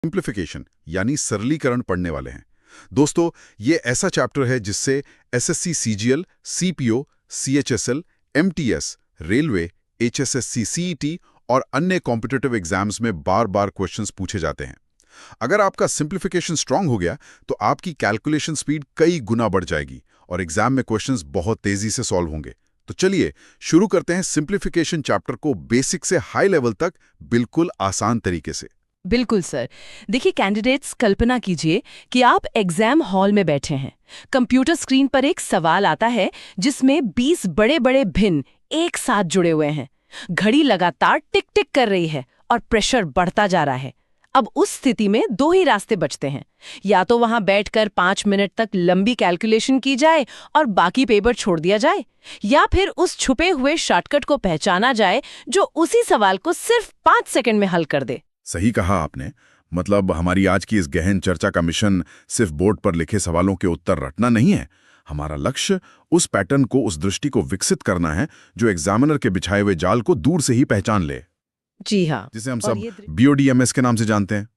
Simplification यानी सरलीकरण पढ़ने वाले हैं। दोस्तों, ये ऐसा चैप्टर है जिससे SSC CGL, CPO, CHSL, MTS, railway, HSSC CET और अन्य कॉम्पिटिटिव एग्जाम्स में बार-बार क्वेश्चंस पूछे जाते हैं। अगर आपका सिंप्लीफिकेशन स्ट्रांग हो गया तो आपकी कैलकुलेशन स्पीड कई गुना बढ़ जाएगी और एग्जाम में क्वेश्चंस बहुत तेजी से सॉल्व होंगे। तो चलिए शुरू करते हैं सिंप्लीफिकेशन चैप्टर को बेसिक से हाई लेवल तक बिल्कुल आसान तरीके से। बिल्कुल सर। देखिए कैंडिडेट्स, कल्पना कीजिए कि आप एग्जाम हॉल में बैठे हैं। कंप्यूटर स्क्रीन पर एक सवाल आता है जिसमें 20 बड़े बड़े भिन्न एक साथ जुड़े हुए हैं। घड़ी लगातार टिक टिक कर रही है और प्रेशर बढ़ता जा रहा है। अब उस स्थिति में दो ही रास्ते बचते हैं। या तो वहां बैठकर 5 मिनट तक लंबी कैलकुलेशन की जाए और बाकी पेपर छोड़ दिया जाए, या फिर उस छुपे हुए शॉर्टकट को पहचाना जाए जो उसी सवाल को सिर्फ 5 सेकंड में हल कर दे। सही कहा आपने। मतलब हमारी आज की इस गहन चर्चा का मिशन सिर्फ बोर्ड पर लिखे सवालों के उत्तर रटना नहीं है। हमारा लक्ष्य उस पैटर्न को, उस दृष्टि को विकसित करना है जो एग्जामिनर के बिछाए हुए जाल को दूर से ही पहचान ले। जी हाँ, जिसे हम सब BODMS के नाम से जानते हैं।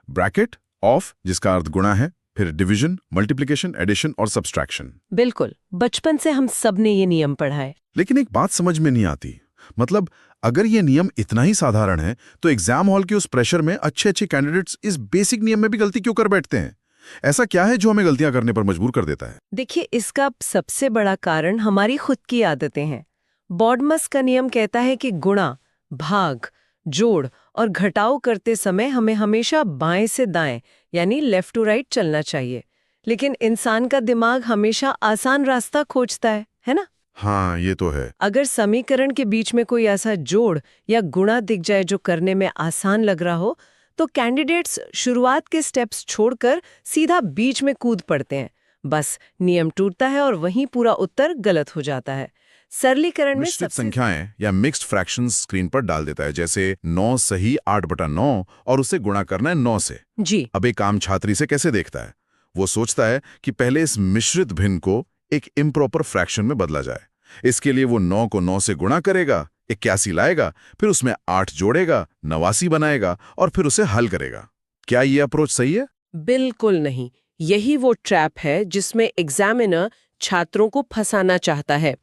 ब्रैकेट, ऑफ जिसका अर्थ गुणा है, फिर डिवीजन, मल्टीप्लिकेशन, एडिशन और सब्सट्रैक्शन। बिल्कुल, बचपन से हम सब ने ये नियम पढ़ा है। लेकिन एक बात समझ में नहीं आती। मतलब अगर ये नियम इतना ही साधारण है तो एग्जाम हॉल के उस प्रेशर में अच्छे कैंडिडेट्स इस बेसिक नियम में भी गलती क्यों कर बैठते हैं? ऐसा क्या है जो हमें गलतियां करने पर मजबूर कर देता है? देखिए, इसका सबसे बड़ा कारण हमारी खुद की आदतें हैं। बॉडमस का नियम कहता है कि गुणा, भाग, जोड़ और घटाव करते समय हमें हमेशा बाएं से दाएं यानी लेफ्ट टू राइट चलना चाहिए। लेकिन इंसान का दिमाग हमेशा आसान रास्ता खोजता है ना? हाँ, ये तो है। अगर समीकरण के बीच में कोई ऐसा जोड़ या गुणा दिख जाए जो करने में आसान लग रहा हो, तो कैंडिडेट्स शुरुआत के स्टेप्स छोड़कर सीधा बीच में कूद पड़ते हैं। बस नियम टूटता है और वहीं पूरा उत्तर गलत हो जाता है। सरलीकरण में मिश्रित संख्याएं या मिक्स्ड फ्रैक्शंस स्क्रीन पर डाल देता है, जैसे 9 सही 8/9 और उसे गुणा करना है 9 से। जी। अब एक आम छात्र इसे कैसे देखता है? वो सोचता है कि पहले इस मिश्रित भिन्न को एक इम्प्रॉपर फ्रैक्शन में बदला जाए। इसके लिए वो 9 को 9 से गुणा करेगा, 81 लाएगा, फिर उसमें 8 जोड़ेगा, 89 बनाएगा और फिर उसे हल करेगा। क्या ये अप्रोच सही है? बिल्कुल नहीं। यही वो ट्रैप है जिसमें एग्जामिनर छात्रों को फंसाना चाहता है।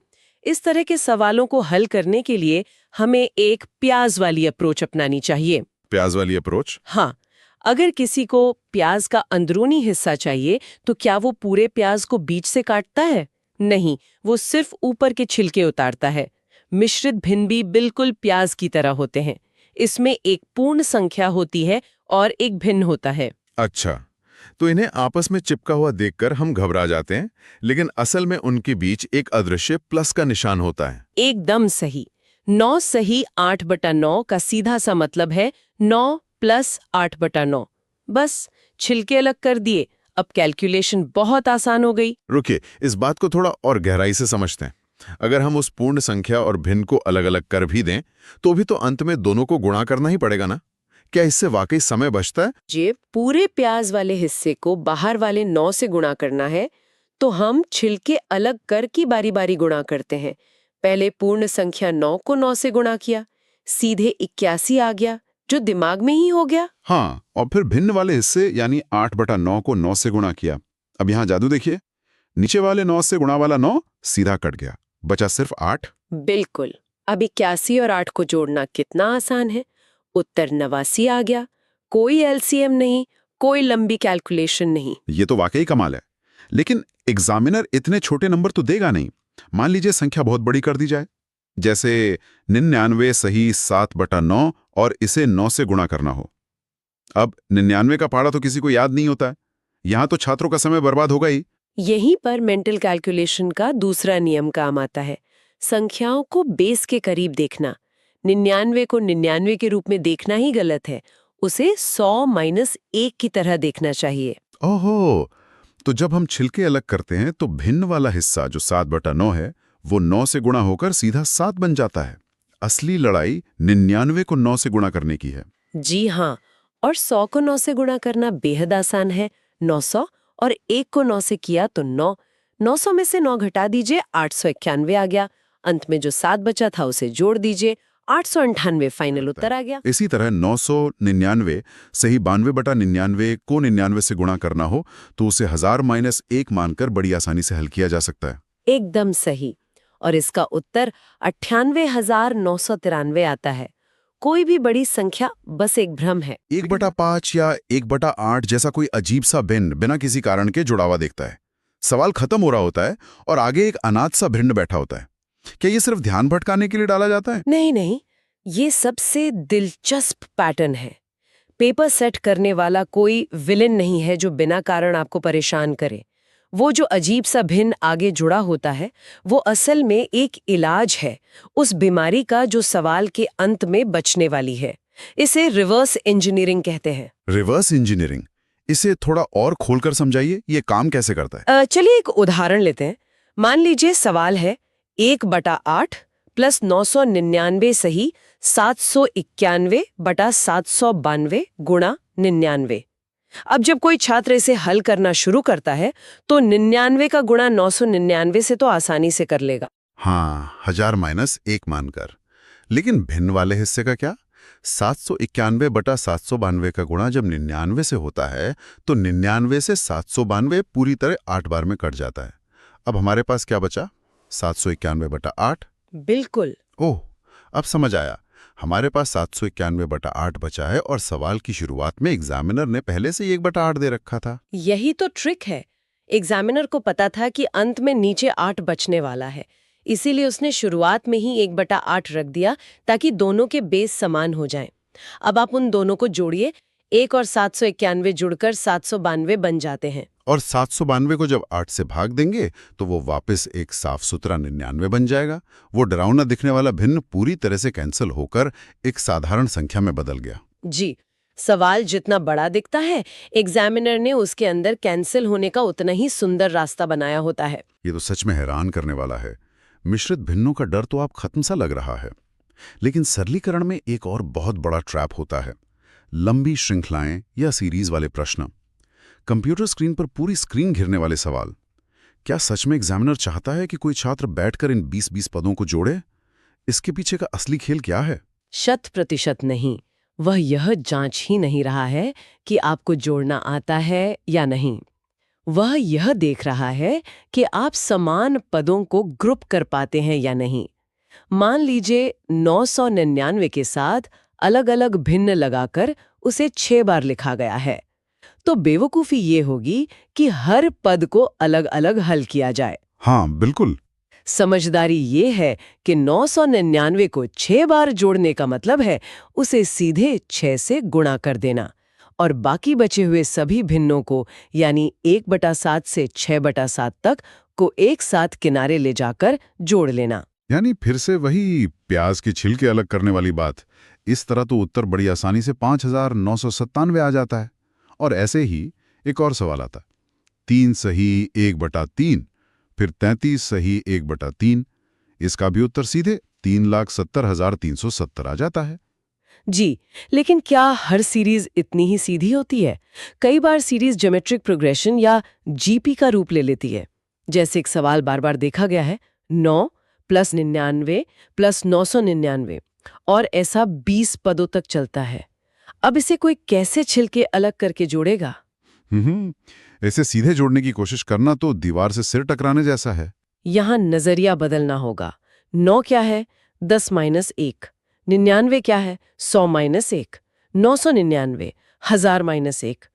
इस तरह के सवालों को हल करने के लिए हमें एक प्याज वाली अप्रोच अपनानी चाहिए। प्याज वाली अप्रोच? हाँ, अगर किसी को प्याज का अंदरूनी हिस्सा चाहिए तो क्या वो पूरे प्याज को बीच से काटता है? नहीं, वो सिर्फ ऊपर के छिलके उतारता है। मिश्रित भिन्न भी बिल्कुल प्याज की तरह होते हैं। इसमें एक पूर्ण संख्या होती है और एक भिन्न होता है। अच्छा, तो इन्हें आपस में चिपका हुआ देखकर हम घबरा जाते हैं, लेकिन असल में उनके बीच एक अदृश्य प्लस का निशान होता है। एकदम सही। 9 सही 8/9 का सीधा सा मतलब है 9 + 8/9। बस छिलके अलग कर दिए, अब कैलकुलेशन बहुत आसान हो गई। रुकिए, इस बात को थोड़ा और गहराई से समझते हैं। अगर हम उस पूर्ण संख्या और भिन्न को अलग अलग कर भी दें तो भी तो अंत में दोनों को गुणा करना ही पड़ेगा ना? क्या इससे वाकई समय बचता है? जे पूरे प्याज वाले हिस्से को बाहर वाले 9 से गुणा करना है तो हम छिलके अलग कर की बारी बारी गुणा करते हैं। पहले पूर्ण संख्या 9 को 9 से गुणा किया, सीधे 81 आ गया जो दिमाग में ही हो गया। हाँ, और फिर भिन्न वाले हिस्से यानी 8/9 को 9 से गुणा किया। अब यहाँ जादू देखिए, नीचे वाले 9 से गुणा वाला 9 सीधा कट गया, बचा सिर्फ 8। बिल्कुल। अब 81 और 8 को जोड़ना कितना आसान है। उत्तर 89 आ गया। कोई LCM नहीं, कोई लंबी कैलकुलेशन नहीं। ये तो वाकई कमाल है। लेकिन एग्जामिनर इतने छोटे नंबर तो देगा नहीं। मान लीजिए संख्या बहुत बड़ी कर दी जाए, जैसे 99 सही 7/9 और इसे 9 से गुणा करना हो। अब 99 का पहाड़ा तो किसी को याद नहीं होता है। यहाँ तो छात्रों का समय बर्बाद होगा ही। यहीं पर मेंटल कैलकुलेशन का दूसरा नियम काम आता है। संख्याओं को बेस के करीब देखना। 99 को 99 के रूप में देखना ही गलत है, उसे 100 - 1 की तरह देखना चाहिए। ओहो, तो जब हम छिलके अलग करते हैं तो भिन्न वाला हिस्सा जो 7/9 है वो 9 से गुणा होकर सीधा 7 बन जाता है। असली लड़ाई 99 को 9 से गुणा करने की है। जी हाँ, और 100 को 9 से गुणा करना बेहद आसान है। 900 और 1 को 9 से किया तो 9। 900 में से 9 घटा दीजिए, 891 आ गया। अंत में जो 7 बचा था उसे जोड़ दीजिए, 898 फाइनल उत्तर आ गया। इसी तरह 999 से ही 92/99 को 99 से गुणा करना हो तो उसे 1000 माइनस 1 मानकर बड़ी आसानी से हल किया जा सकता है। एकदम सही। और इसका उत्तर 98,993 आता है। कोई भी बड़ी संख्या बस एक भ्रम है। 1/5 या 1/8 जैसा कोई अजीब सा भिन्न बिना किसी कारण के जुड़ावा देखता है। सवाल खत्म हो रहा होता है और आगे एक अनाथ सा भिन्न बैठा होता है। क्या ये सिर्फ ध्यान भटकाने के लिए डाला जाता है? नहीं नहीं, ये सबसे दिलचस्प पैटर्न है। पेपर सेट करने वाला कोई विलेन नहीं है जो बिना कारण आपको परेशान करे। वो जो अजीब सा भिन्न आगे जुड़ा होता है वो असल में एक इलाज है उस बीमारी का जो सवाल के अंत में बचने वाली है। इसे रिवर्स इंजीनियरिंग कहते हैं। रिवर्स इंजीनियरिंग, इसे थोड़ा और खोलकर समझाइए, ये काम कैसे करता है? चलिए एक उदाहरण लेते हैं। मान लीजिए सवाल है 1/8 प्लस 999 सही 791/792 गुणा 99। अब जब कोई छात्र इसे हल करना शुरू करता है तो 99 का गुणा 999 से तो आसानी से कर लेगा। हाँ, 1000 माइनस 1 मानकर। लेकिन भिन्न वाले हिस्से का क्या? 791/792 का गुणा जब 99 से होता है तो 99 से 792 पूरी तरह 8 बार में कट जाता है। अब हमारे पास क्या बचा? 791/8। बिल्कुल। ओह, अब समझ आया। हमारे पास 791/8 बचा है और सवाल की शुरुआत में एग्जामिनर ने पहले से 1/8 दे रखा था। यही तो ट्रिक है। एग्जामिनर को पता था कि अंत में नीचे 8 बचने वाला है, इसीलिए उसने शुरुआत में ही 1/8 रख दिया ताकि दोनों के बेस समान हो जाएं। अब आप उन दोनों को जोड़िए, 1 और 791 जुड़कर 792 बन जाते हैं। और 792 को जब 8 से भाग देंगे तो वो वापस एक साफ सुथरा 99 बन जाएगा। वो डरावना दिखने वाला भिन्न पूरी तरह से कैंसिल होकर एक साधारण संख्या में बदल गया। जी, सवाल जितना बड़ा दिखता है, एग्जामिनर ने उसके अंदर कैंसिल होने का उतना ही सुंदर रास्ता बनाया होता है। ये तो सच में हैरान करने वाला है। मिश्रित भिन्नों का डर तो आप खत्म सा लग रहा है, लेकिन सरलीकरण में एक और बहुत बड़ा ट्रैप होता है, लंबी श्रृंखलाएं या सीरीज वाले प्रश्न। कंप्यूटर स्क्रीन पर पूरी स्क्रीन घिरने वाले सवाल। क्या सच में एग्जामिनर चाहता है कि कोई छात्र बैठकर इन 20-20 पदों को जोड़े? इसके पीछे का असली खेल क्या है? 100% नहीं। वह यह जांच ही नहीं रहा है कि आपको जोड़ना आता है या नहीं। वह यह देख रहा है कि आप समान पदों को ग्रुप कर पाते हैं या नहीं। मान लीजिए 999 के साथ अलग-अलग भिन्न लगाकर उसे 6 बार लिखा गया है, तो बेवकूफी ये होगी कि हर पद को अलग-अलग हल किया जाए। हाँ, बिल्कुल। समझदारी ये है कि 999 को 6 बार जोड़ने का मतलब है उसे सीधे 6 से गुणा कर देना और बाकी बचे हुए सभी भिन्नों को यानी 1/7 से 6/7 तक को एक साथ किनारे ले जाकर जोड़ लेना। यानी फिर से वही प्याज की छिलके अलग करने वाली बात। इस तरह तो उत्तर बड़ी आसानी से 5997 आ जाता है। और ऐसे ही एक और सवाल आता, 3 सही 1/3, फिर 33 सही 1/3। इसका भी उत्तर सीधे 3,70,370 आ जाता है। जी, लेकिन क्या हर सीरीज इतनी ही सीधी होती है? कई बार सीरीज ज्योमेट्रिक प्रोग्रेशन या जीपी का रूप ले लेती है। जैसे एक सवाल बार बार देखा गया है, 9 + 99 + 999, और ऐसा 20 पदों तक चलता है। अब इसे कोई कैसे छिलके अलग करके जोड़ेगा? ऐसे सीधे जोड़ने की कोशिश करना तो दीवार से सिर टकराने जैसा है। यहाँ नजरिया बदलना होगा। 9 क्या है? 10 - 1। 99 क्या है? 100 - 1। 999, 1000 - 1।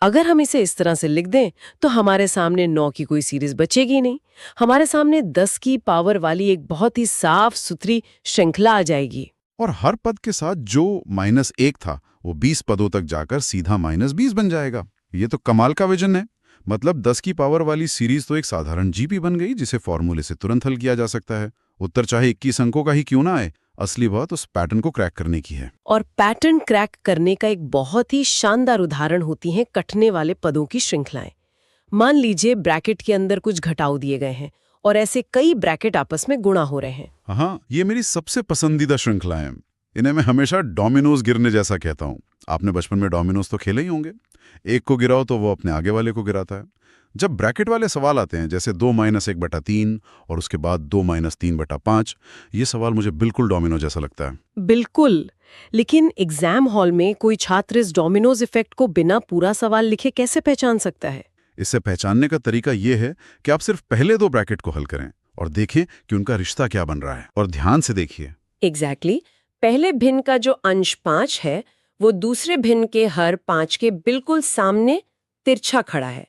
अगर हम इसे इस तरह से लिख दें तो हमारे सामने 9 की कोई सीरीज बचेगी नहीं। हमारे सामने 10 की पावर वाली एक बहुत ही साफ सुथरी श्रृंखला आ जाएगी। और हर पद के साथ जो -1 था वो 20 पदों तक जाकर सीधा -20 बन जाएगा। ये तो कमाल का विजन है। मतलब 10 की पावर वाली सीरीज तो एक साधारण जीपी बन गई जिसे फॉर्मूले से तुरंत हल किया जा सकता है। उत्तर चाहे 21 अंकों का ही क्यों ना आए, असली बात उस पैटर्न को क्रैक करने की है। और पैटर्न क्रैक करने का एक बहुत ही शानदार उदाहरण होती हैं कटने वाले पदों की श्रृंखलाएं। मान लीजिए ब्रैकेट के अंदर कुछ घटाव दिए गए हैं और ऐसे कई ब्रैकेट आपस में गुणा हो रहे हैं। हाँ, ये मेरी सबसे पसंदीदा श्रृंखला है। इन्हें मैं हमेशा डोमिनोज गिरने जैसा कहता हूँ। आपने बचपन में डोमिनोज तो खेले ही होंगे। एक को गिराओ तो वो अपने आगे वाले को गिराता है। जब ब्रैकेट वाले सवाल आते हैं, जैसे 2-1/3 और उसके बाद 2-3/5, ये सवाल मुझे बिल्कुल डोमिनो जैसा लगता है। बिल्कुल। लेकिन एग्जाम हॉल में कोई छात्र इस डोमिनोज इफेक्ट को बिना पूरा सवाल लिखे कैसे पहचान सकता है? इसे पहचानने का तरीका ये है कि आप सिर्फ पहले 2 ब्रैकेट को हल करें और देखें कि उनका रिश्ता क्या बन रहा है, और ध्यान से देखिए। एग्जैक्टली। पहले भिन्न का जो अंश 5 है वो दूसरे भिन्न के हर 5 के बिल्कुल सामने तिरछा खड़ा है।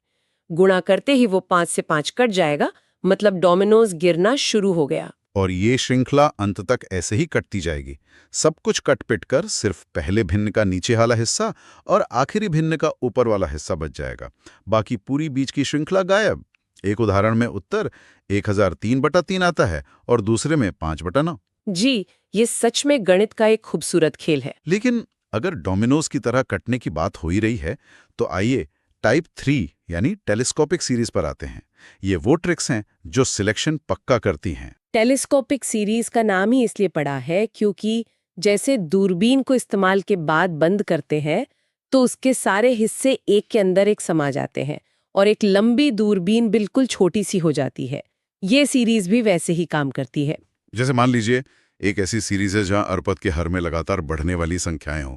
गुणा करते ही वो 5 से 5 कट जाएगा, मतलब डोमिनोज गिरना शुरू हो गया। और ये श्रृंखला अंत तक ऐसे ही कटती जाएगी। सब कुछ कट पिट कर सिर्फ पहले भिन्न का नीचे वाला हिस्सा और आखिरी भिन्न का ऊपर वाला हिस्सा बच जाएगा। बाकी पूरी बीच की श्रृंखला गायब। एक उदाहरण में उत्तर 1003/3 आता है और दूसरे में 5/9। जी, ये सच में गणित का एक खूबसूरत खेल है। लेकिन अगर डोमिनोज की तरह कटने की बात हो ही रही है, तो आइए टाइप 3 यानी टेलीस्कोपिक सीरीज पर आते हैं। ये वो ट्रिक्स हैं जो सिलेक्शन पक्का करती हैं। टेलीस्कोपिक सीरीज का नाम ही इसलिए पड़ा है क्योंकि जैसे दूरबीन को इस्तेमाल के बाद बंद करते हैं तो उसके सारे हिस्से एक के अंदर एक समा जाते हैं और एक लंबी दूरबीन बिल्कुल छोटी सी हो जाती है। ये सीरीज भी वैसे ही काम करती है। जैसे मान लीजिए एक ऐसी सीरीज है जहां अर्पद के हर में लगातार बढ़ने वाली संख्याएं हों।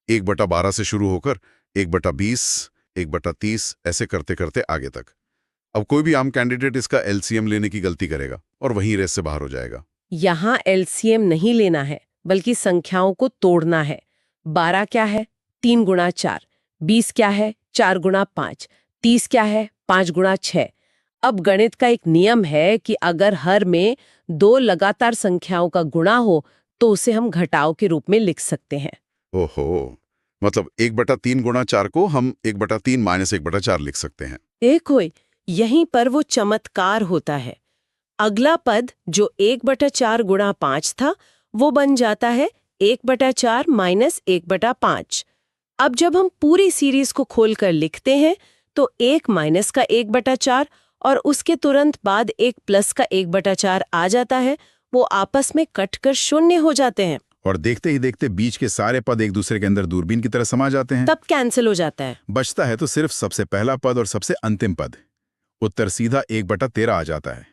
1/12 से शुरू होकर 1/20, 1/30 ऐसे करते करते आगे तक। अब कोई भी आम कैंडिडेट इसका एलसीएम लेने की गलती करेगा और वहीं रेस से बाहर हो जाएगा। यहाँ एलसीएम नहीं लेना है, बल्कि संख्याओं को तोड़ना है। 12 क्या है? 3 गुणा 4। 20 क्या है? 4 गुणा 5। 30 क्या है? 5 गुणा 6। अब गणित का एक नियम है कि अगर हर में 2 लगातार संख्याओं का गुणा हो तो उसे हम घटाव के रूप में लिख सकते हैं। ओहो, मतलब 1/3 गुणा 4 को हम 1/3 - 1/4 लिख सकते हैं। देखो, यहीं पर वो चमत्कार होता है। अगला पद जो 1/4 गुणा 5 था वो बन जाता है 1/4 - 1/5। अब जब हम पूरी सीरीज को खोलकर लिखते हैं तो 1 माइनस का 1/4 और उसके तुरंत बाद एक प्लस का 1/4 आ जाता है। वो आपस में कटकर शून्य हो जाते हैं और देखते ही देखते बीच के सारे पद एक दूसरे के अंदर दूरबीन की तरह समा जाते हैं। तब कैंसिल हो जाता है। बचता है तो सिर्फ सबसे पहला पद और सबसे अंतिम पद। उत्तर सीधा 1/13 आ जाता है।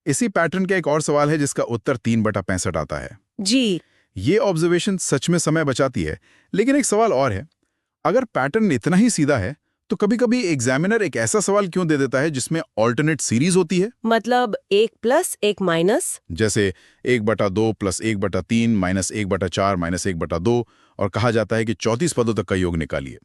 इसी पैटर्न का एक और सवाल है जिसका उत्तर 3/65 आता है। जी, ये ऑब्जर्वेशन सच में समय बचाती है, लेकिन एक सवाल और है। अगर पैटर्न इतना ही सीधा है तो कभी-कभी एग्जामिनर एक ऐसा सवाल क्यों दे देता है जिसमें ऑल्टरनेट सीरीज होती है? मतलब 1 प्लस 1 माइनस। जैसे 1/2 + 1/3 - 1/4 - 1/2 और कहा जाता है कि 34 पदों तक का योग निकालिए।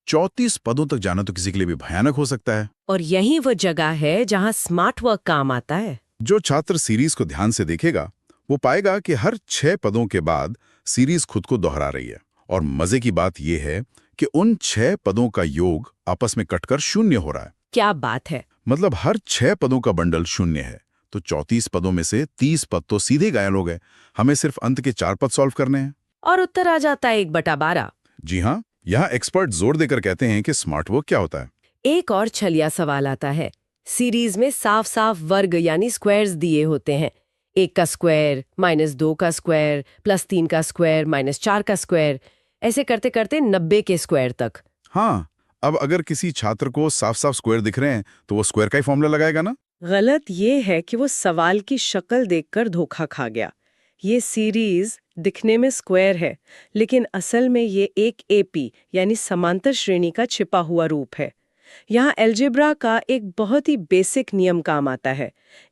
34 पदों तक जाना तो किसी के लिए भी भयानक हो सकता है। और यही वो जगह है जहां स्मार्ट वर्क काम आता है। जो छात्र सीरीज को ध्यान से देखेगा वो पाएगा कि हर 6 पदों के बाद सीरीज खुद को दोहरा रही है। और मजे की बात यह है कि उन 6 पदों का योग आपस में कटकर शून्य हो रहा है। क्या बात है! मतलब हर 6 पदों का बंडल शून्य है। तो 34 पदों में से 30 पद तो सीधे गायब हो गए। हमें सिर्फ अंत के 4 पद सॉल्व करने हैं और उत्तर आ जाता है 1/12। जी हाँ, यहाँ एक्सपर्ट जोर देकर कहते हैं कि स्मार्ट वर्क क्या होता है। एक और छलिया सवाल आता है। सीरीज में साफ साफ वर्ग यानी स्क्वायर्स दिए होते हैं। 1 का स्क्वायर -2 का स्क्वायर +3 का स्क्वायर -4 का स्क्वायर, ऐसे करते करते 90 के स्क्वायर तक। हाँ, अब अगर किसी छात्र को साफ साफ स्क्वायर दिख रहे हैं तो वो स्क्वायर का ही फॉर्मूला लगाएगा ना। गलत ये है कि वो सवाल की शक्ल देखकर धोखा खा गया। ये सीरीज दिखने में स्क्वायर है, लेकिन असल में ये एक एपी यानी समांतर श्रेणी का छिपा हुआ रूप है। यहाँ अलजेब्रा का एक बहुत ही बेसिक नियम काम आता है।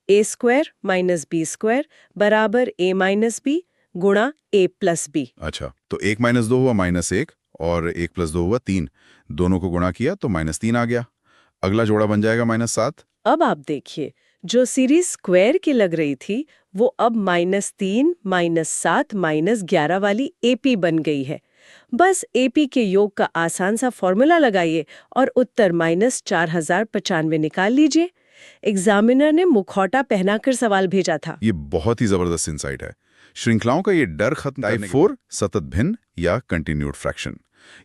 a² - b² बराबर a - b गुणा a + b। अच्छा, तो 1 - 2 हुआ -1 और 1 + 2 हुआ 3। दोनों को गुणा किया तो -3 आ गया। अगला जोड़ा बन जाएगा -7। अब आप देखिए, जो सीरीज स्क्वायर की लग रही थी वो अब -3 -7 -11 वाली एपी बन गई है। बस एपी के योग का आसान सा फॉर्मूला लगाइए और उत्तर -4095 निकाल लीजिए। एग्जामिनर ने मुखौटा पहनाकर सवाल भेजा था। ये बहुत ही जबरदस्त इंसाइट है। श्रृंखलाओं का ये डर खत्म करने के लिए। टाइप 4 सतत भिन्न या कंटिन्यूड फ्रैक्शन,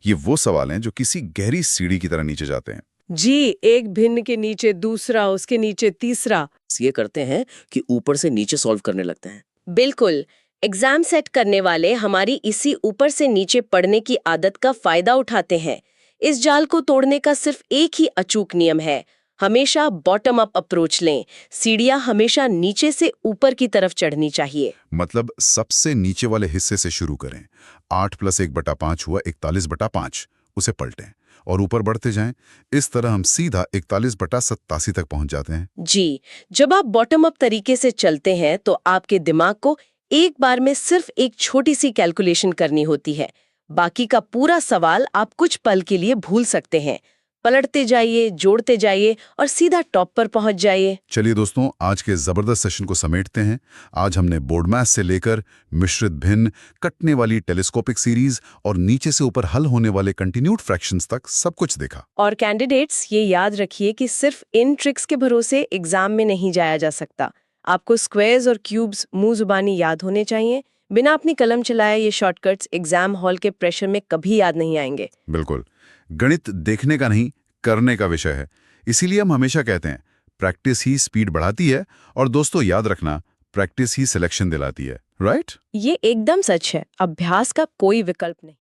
ये वो सवाल हैं जो किसी गहरी सीढ़ी की तरह नीचे जाते हैं। जी, एक भिन्न के नीचे दूसरा, उसके नीचे तीसरा। ये करते हैं कि ऊपर से नीचे सॉल्व करने लगते हैं। बिल्कुल, एग्जाम सेट करने वाले हमारी इसी ऊपर से नीचे पढ़ने की आदत का फायदा उठाते हैं। इस जाल को तोड़ने का सिर्फ एक ही अचूक नियम है, हमेशा बॉटम अप अप्रोच लें। सीढ़ियां हमेशा नीचे से ऊपर की तरफ चढ़नी चाहिए। मतलब सबसे नीचे वाले हिस्से से शुरू करें। 8 + 1/5 हुआ 41/5, उसे पलटें और ऊपर बढ़ते जाएं। इस तरह हम सीधा 41/87 तक पहुंच जाते हैं। जी, जब आप बॉटम अप तरीके से चलते हैं तो आपके दिमाग को एक बार में सिर्फ एक छोटी सी कैलकुलेशन करनी होती है। बाकी का पूरा सवाल आप कुछ पल के लिए भूल सकते हैं। पलटते जाइए, जोड़ते जाइए और सीधा टॉप पर पहुंच जाइए। चलिए दोस्तों, आज के जबरदस्त सेशन को समेटते हैं। आज हमने बोर्ड मैथ से लेकर मिश्रित भिन्न, कटने वाली टेलीस्कोपिक सीरीज और नीचे से ऊपर हल होने वाले कंटिन्यूड फ्रैक्शंस तक सब कुछ देखा। और कैंडिडेट्स, ये याद रखिए कि सिर्फ इन ट्रिक्स के भरोसे एग्जाम में नहीं जाया जा सकता। आपको स्क्वायर्स और क्यूब्स मुंह जुबानी याद होने चाहिए। बिना अपनी कलम चलाए ये शॉर्टकट्स एग्जाम हॉल के प्रेशर में कभी याद नहीं आएंगे। बिल्कुल, गणित देखने का नहीं, करने का विषय है। इसीलिए हम हमेशा कहते हैं, प्रैक्टिस ही स्पीड बढ़ाती है। और दोस्तों याद रखना, प्रैक्टिस ही सिलेक्शन दिलाती है, राइट? ये एकदम सच है। अभ्यास का कोई विकल्प नहीं।